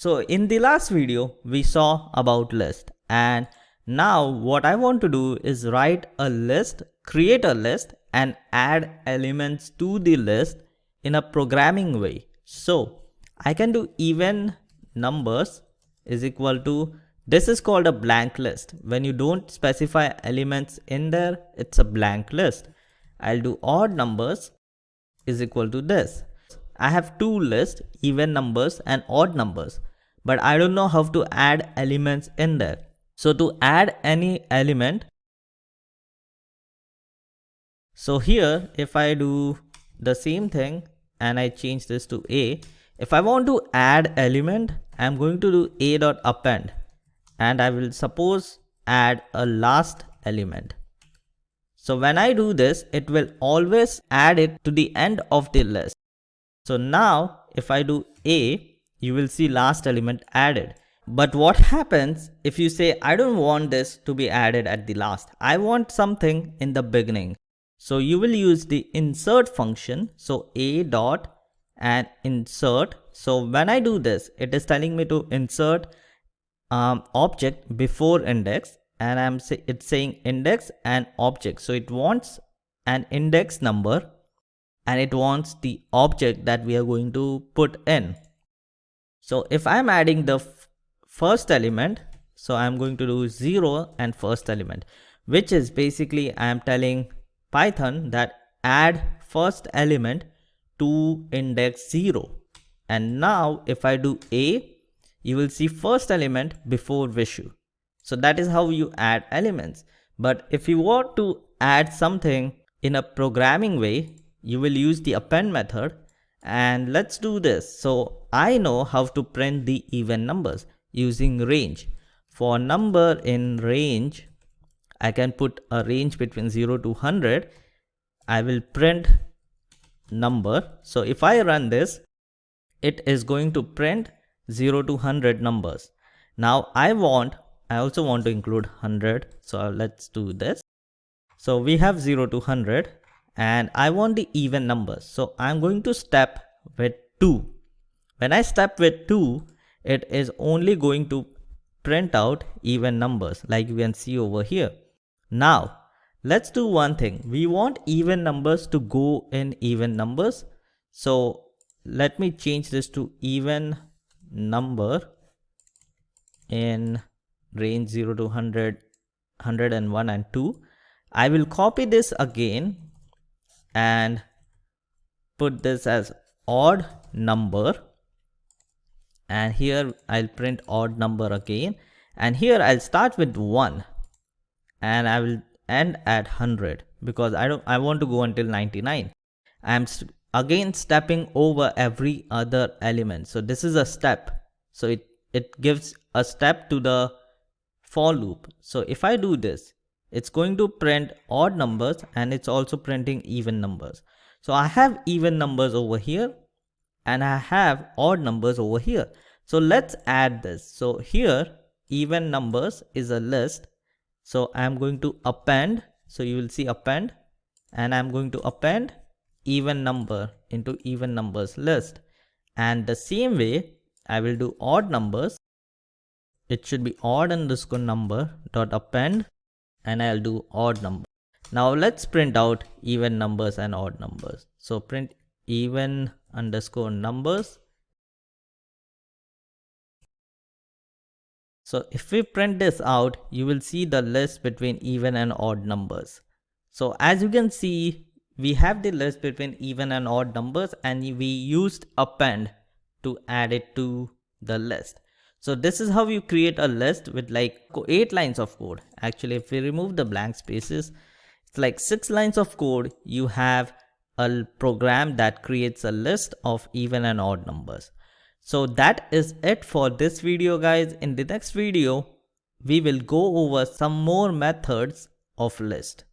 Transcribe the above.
So in the last video, we saw about list, and now what I want to do is write a list, create a list and add elements to the list in a programming way. So I can do even numbers is equal to, this is called a blank list. When you don't specify elements in there, it's a blank list. I'll do odd numbers is equal to this. I have two lists, even numbers and odd numbers, but I don't know how to add elements in there. So to add any element, so here if I do the same thing and I change this to a, if I want to add element, I'm going to do a dot append and I will suppose add a last element. So when I do this, it will always add it to the end of the list. So now if I do a, you will see last element added. But what happens if you say, I don't want this to be added at the last, I want something in the beginning. So you will use the insert function. So a dot and insert. So when I do this, it is telling me to insert object before index, and it's saying index and object. So it wants an index number and it wants the object that we are going to put in. So if I'm adding the first element, so I'm going to do 0 and first element, which is basically I am telling Python that add first element to index 0. And now if I do a, you will see first element before Vishu. So that is how you add elements. But if you want to add something in a programming way, you will use the append method, and let's do this. So I know how to print the even numbers using range. For number in range, I can put a range between 0 to 100. I will print number. So if I run this, it is going to print 0 to 100 numbers. Now I also want to include 100. So let's do this. So we have 0 to 100 and I want the even numbers. So I'm going to step with 2. When I step with 2, it is only going to print out even numbers like you can see over here. Now let's do one thing. We want even numbers to go in even numbers. So let me change this to even number in range 0 to 100, 101 and 2. I will copy this again and put this as odd number, and here I'll print odd number again, and here I'll start with 1 and I will end at 100 because I want to go until 99. I'm again stepping over every other element. So this is a step. So it gives a step to the for loop. So if I do this, it's going to print odd numbers and it's also printing even numbers. So I have even numbers over here and I have odd numbers over here. So let's add this. So here even numbers is a list. So I'm going to append. So you will see append, and I'm going to append even number into even numbers list. And the same way I will do odd numbers. It should be odd underscore number dot append, and I'll do odd number. Now let's print out even numbers and odd numbers. So print even underscore numbers. So if we print this out, you will see the list between even and odd numbers. So as you can see, we have the list between even and odd numbers, and we used append to add it to the list. So this is how you create a list with like 8 lines of code. Actually, if we remove the blank spaces, it's like 6 lines of code. You have a program that creates a list of even and odd numbers. So that is it for this video, guys. In the next video, we will go over some more methods of list.